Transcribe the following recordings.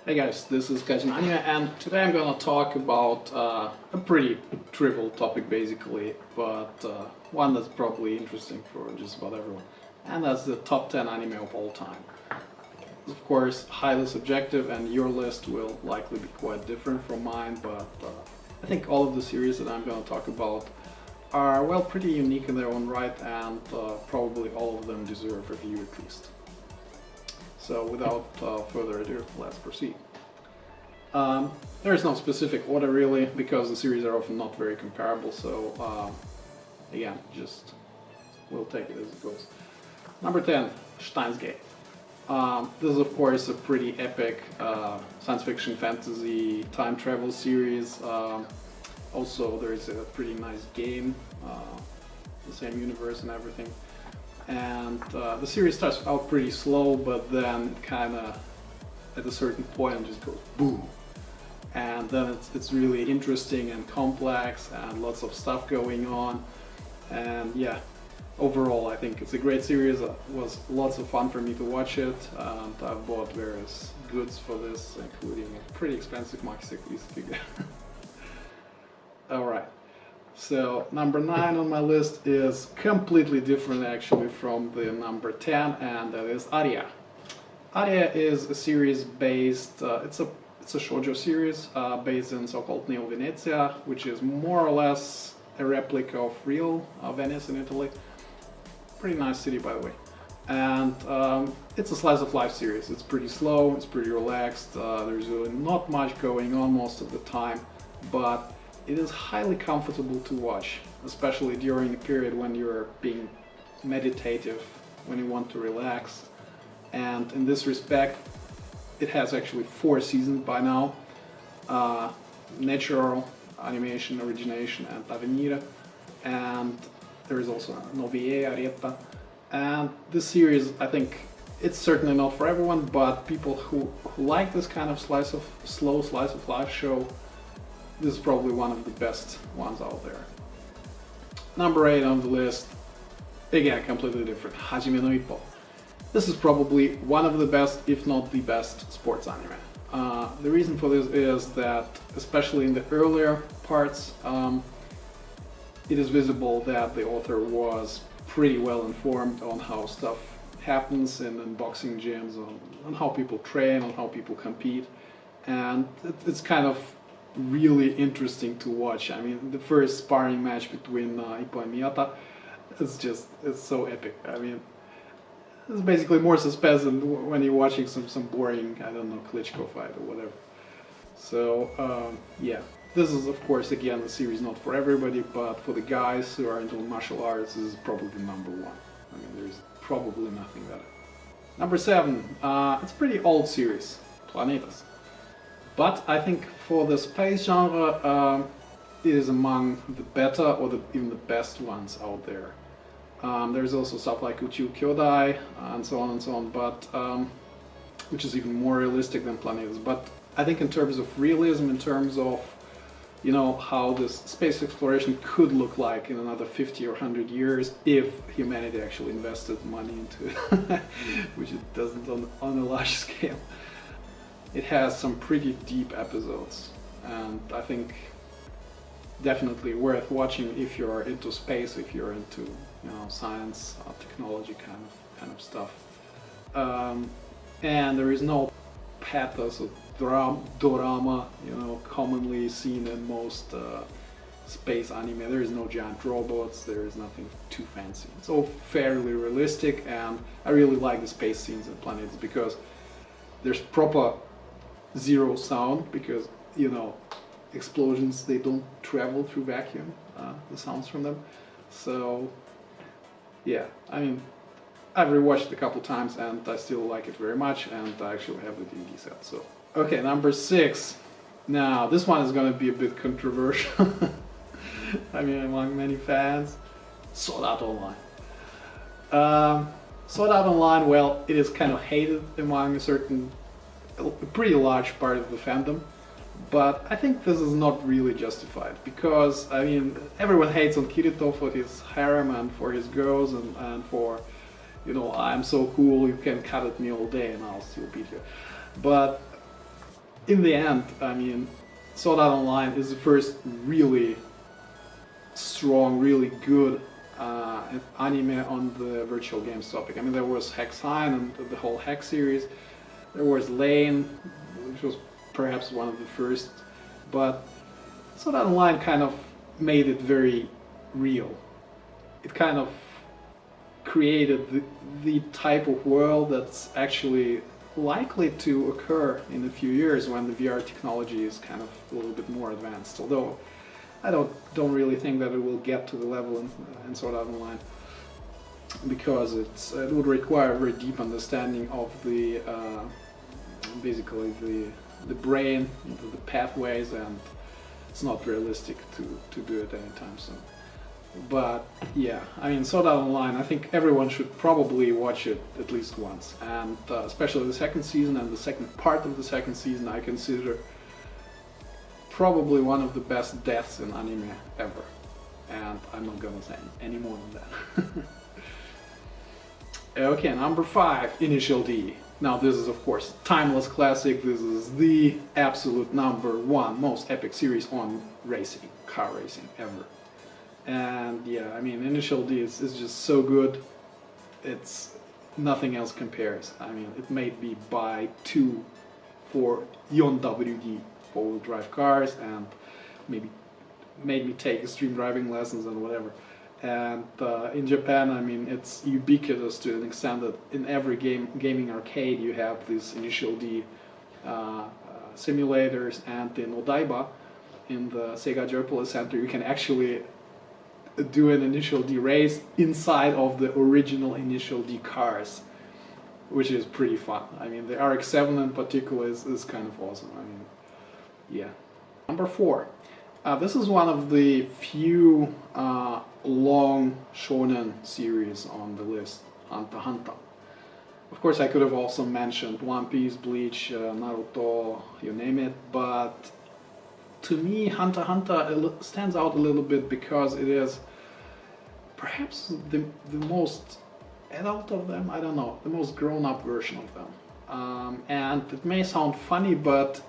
Hey guys, this is Hajime, and today I'm gonna talk about a pretty trivial topic basically, but one that's probably interesting for just about everyone, and that's the top 10 anime of all time. Of course, highly subjective, and your list will likely be quite different from mine, but I think all of the series that I'm gonna talk about are, well, pretty unique in their own right, and probably all of them deserve a review at least. So without further ado, let's proceed. There is no specific order really, because the series are often not very comparable, so again, just we'll take it as it goes. Number 10, SteinsGate. This is of course a pretty epic science fiction fantasy time travel series. Also there is a pretty nice game, the same universe and everything. And the series starts out pretty slow, but then it kind of, at a certain point, just goes boom. And then it's really interesting and complex and lots of stuff going on. And yeah, overall I think it's a great series. It was lots of fun for me to watch it. And I've bought various goods for this, including a pretty expensive maxi figure. Alright. So number 9 on my list is completely different actually from the number 10, and that is Aria. Aria is a series based, it's a shoujo series based in so-called Neo Venezia, which is more or less a replica of real Venice in Italy. Pretty nice city, by the way. And it's a slice of life series. It's pretty slow, it's pretty relaxed, there's really not much going on most of the time, but it is highly comfortable to watch, especially during a period when you're being meditative, when you want to relax. And in this respect, it has actually 4 seasons by now. Natural, Animation, Origination, and Avenida. And there is also Novie, Arietta. And this series, I think, it's certainly not for everyone, but people who like this kind of slow slice of life show, this is probably one of the best ones out there. Number 8 on the list, again completely different, Hajime no Ippo. This is probably one of the best, if not the best, sports anime. The reason for this is that, especially in the earlier parts, it is visible that the author was pretty well informed on how stuff happens in boxing gyms, on how people train, on how people compete, and it's kind of really interesting to watch. I mean, the first sparring match between Ippo and Miyata, it's so epic. I mean, it's basically more suspense than when you're watching some boring, I don't know, Klitschko fight or whatever. So yeah, this is of course again the series not for everybody, but for the guys who are into martial arts, this is probably the number 1. I mean, there's probably nothing better. Number 7, it's a pretty old series, Planetas. But I think for the space genre, it is among the better or even the best ones out there. There's also stuff like Uchiu Kyodai and so on, but which is even more realistic than Planetas. But I think in terms of realism, in terms of, you know, how this space exploration could look like in another 50 or 100 years if humanity actually invested money into it, which it doesn't on a large scale. It has some pretty deep episodes, and I think definitely worth watching if you're into space, if you're into, you know, science, technology kind of stuff. And there is no pathos of drama, you know, commonly seen in most space anime. There is no giant robots, there is nothing too fancy. It's all fairly realistic, and I really like the space scenes and planets because there's proper zero sound, because, you know, explosions, they don't travel through vacuum, the sounds from them. So yeah, I mean, I've rewatched it a couple times and I still like it very much, and I actually have the DVD set. So okay, number 6. Now this one is going to be a bit controversial. I mean, among many fans, Sword Art Online. Sword Art Online, well, it is kind of hated among a pretty large part of the fandom, but I think this is not really justified, because, I mean, everyone hates on Kirito for his harem and for his girls and for, you know, I'm so cool, you can cut at me all day and I'll still beat you. But in the end, I mean, Sword Art Online is the first really strong, really good anime on the virtual games topic. I mean, there was Hexine and the whole Hex series. There was Lane, which was perhaps one of the first, but Sword Art Online kind of made it very real. It kind of created the type of world that's actually likely to occur in a few years when the VR technology is kind of a little bit more advanced. Although I don't really think that it will get to the level in Sword Art Online, because it would require a very deep understanding of the basically the brain, the pathways, and it's not realistic to do it anytime soon. But yeah, I mean, Sword Art Online, I think everyone should probably watch it at least once, and especially the second season and the second part of the second season I consider probably one of the best deaths in anime ever, and I'm not gonna say any more than that. Okay, number 5, Initial D. Now this is of course timeless classic. This is the absolute number 1 most epic series on racing, car racing ever. And yeah, I mean, Initial D is just so good. It's nothing else compares. I mean, it made me buy 2 for Yon WD 4-wheel drive cars, and maybe made me take extreme driving lessons and whatever. And in Japan, I mean, it's ubiquitous to an extent that in every gaming arcade you have these Initial D simulators, and in Odaiba, in the Sega Joypolis Center, you can actually do an Initial D race inside of the original Initial D cars, which is pretty fun. I mean, the RX-7 in particular is kind of awesome. I mean, yeah. Number 4. This is one of the few long shonen series on the list, Hunter x Hunter. Of course, I could have also mentioned One Piece, Bleach, Naruto, you name it, but to me, Hunter x Hunter stands out a little bit because it is perhaps the most adult of them, I don't know, the most grown-up version of them. And it may sound funny, but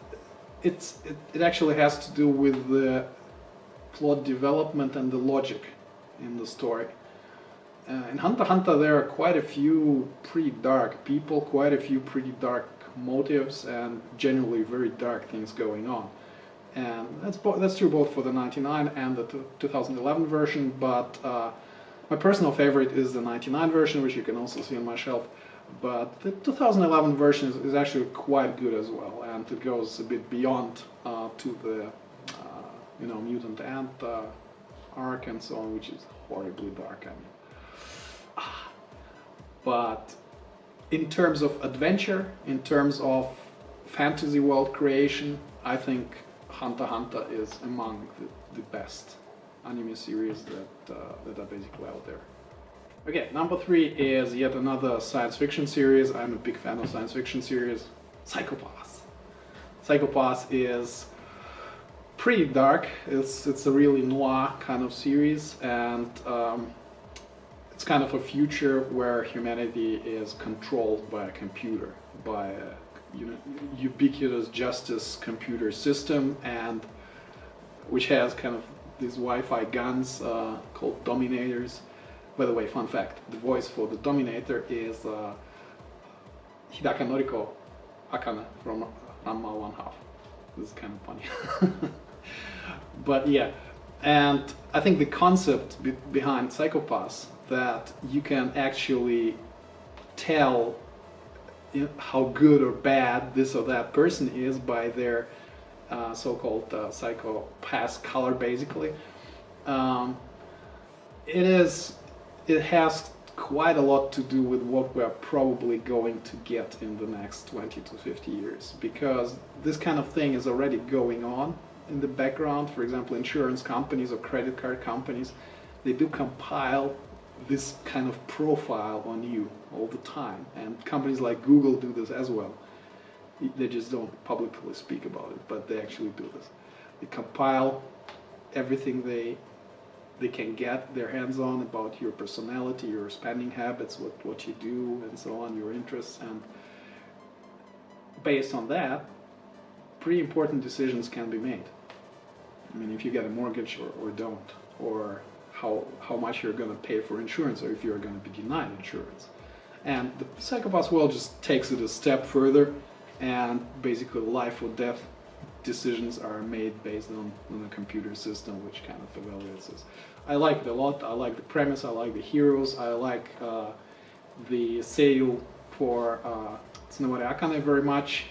it actually has to do with the plot development and the logic in the story. In Hunter x Hunter there are quite a few pretty dark people, quite a few pretty dark motives, and generally very dark things going on. And that's true both for the 99 and the 2011 version, but my personal favorite is the 99 version, which you can also see on my shelf. But the 2011 version is actually quite good as well, and it goes a bit beyond to the mutant ant arc and so on, which is horribly dark. I mean, but in terms of adventure, in terms of fantasy world creation, I think Hunter x Hunter is among the best anime series that are basically out there. Okay, number 3 is yet another science fiction series. I'm a big fan of science fiction series. Psychopath. Psychopath is pretty dark. It's a really noir kind of series, and it's kind of a future where humanity is controlled by a computer, by a ubiquitous justice computer system, and which has kind of these Wi-Fi guns called Dominators. By the way, fun fact, the voice for the Dominator is Hidaka Noriko Akane from Ranma 1/2. This is kind of funny. But yeah, and I think the concept behind Psychopaths, that you can actually tell how good or bad this or that person is by their so-called psychopath color, basically. It has quite a lot to do with what we're probably going to get in the next 20 to 50 years, because this kind of thing is already going on in the background. For example, insurance companies or credit card companies, they do compile this kind of profile on you all the time, and companies like Google do this as well. They just don't publicly speak about it, but they actually do this. They compile everything they can get their hands on about your personality, your spending habits, what you do, and so on, your interests, and based on that, pretty important decisions can be made. I mean, if you get a mortgage or don't, or how much you're going to pay for insurance, or if you're going to be denied insurance. And the Psychopath world just takes it a step further, and basically life or death decisions are made based on a computer system which kind of evaluates this. I like it a lot. I like the premise, I like the heroes, I like the seiyuu for Tsunewari Akane very much,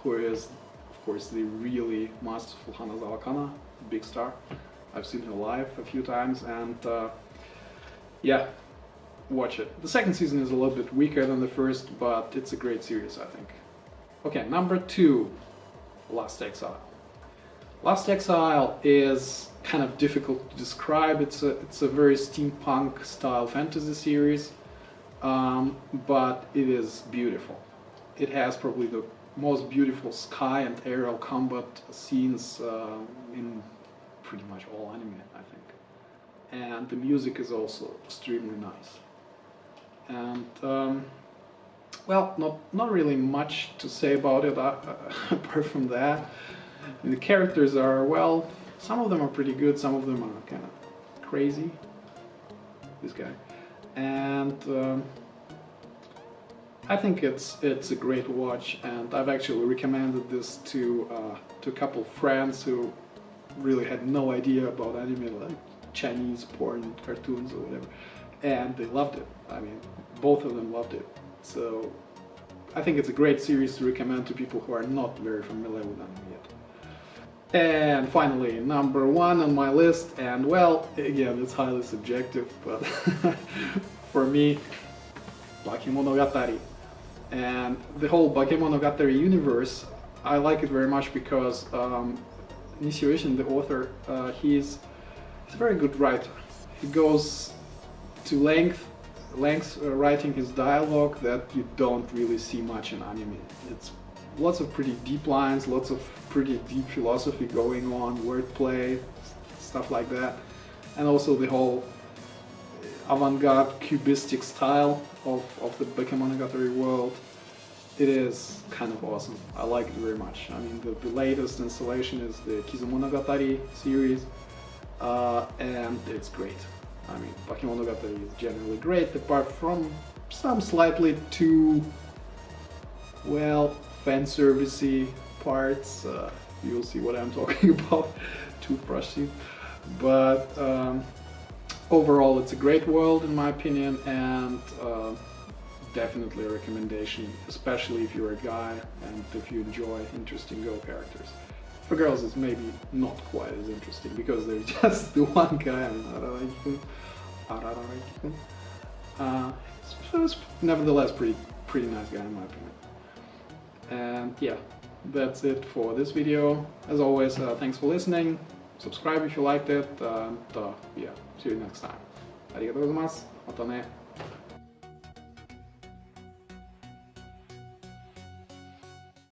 who is of course the really masterful Hanazawa Kana, big star. I've seen her live a few times, and yeah, watch it. The second season is a little bit weaker than the first, but it's a great series, I think. Okay, number 2, Last Exile. Last Exile is kind of difficult to describe. It's a very steampunk style fantasy series, but it is beautiful. It has probably the most beautiful sky and aerial combat scenes in pretty much all anime, I think. And the music is also extremely nice. And well, not really much to say about it apart from that. The characters are, well, some of them are pretty good, some of them are kind of crazy. This guy. And I think it's a great watch, and I've actually recommended this to a couple friends who really had no idea about anime, like Chinese porn, cartoons or whatever, and they loved it. I mean, both of them loved it. So I think it's a great series to recommend to people who are not very familiar with anime yet. And finally, number 1 on my list, and well, again, it's highly subjective, but for me, Heike Monogatari. And the whole Heike Monogatari universe, I like it very much because Nishio Ishin, the author, he's a very good writer. He goes to lengths writing his dialogue that you don't really see much in anime. It's lots of pretty deep lines, lots of pretty deep philosophy going on, wordplay, stuff like that. And also the whole avant-garde cubistic style of the Heike Monogatari world. It is kind of awesome. I like it very much. I mean, the latest installation is the Kizumonogatari series, and it's great. I mean, Heike Monogatari is generally great, apart from some slightly too, well, fan-servicey parts. You'll see what I'm talking about, toothbrush scene. But overall, it's a great world in my opinion, and definitely a recommendation, especially if you're a guy and if you enjoy interesting girl characters. For girls, it's maybe not quite as interesting because there's just the one guy, I mean, Arara-kun. It's nevertheless pretty nice guy in my opinion. And yeah, that's it for this video. As always, thanks for listening. Subscribe if you liked it, and yeah, see you next time. ありがとうございます。またね。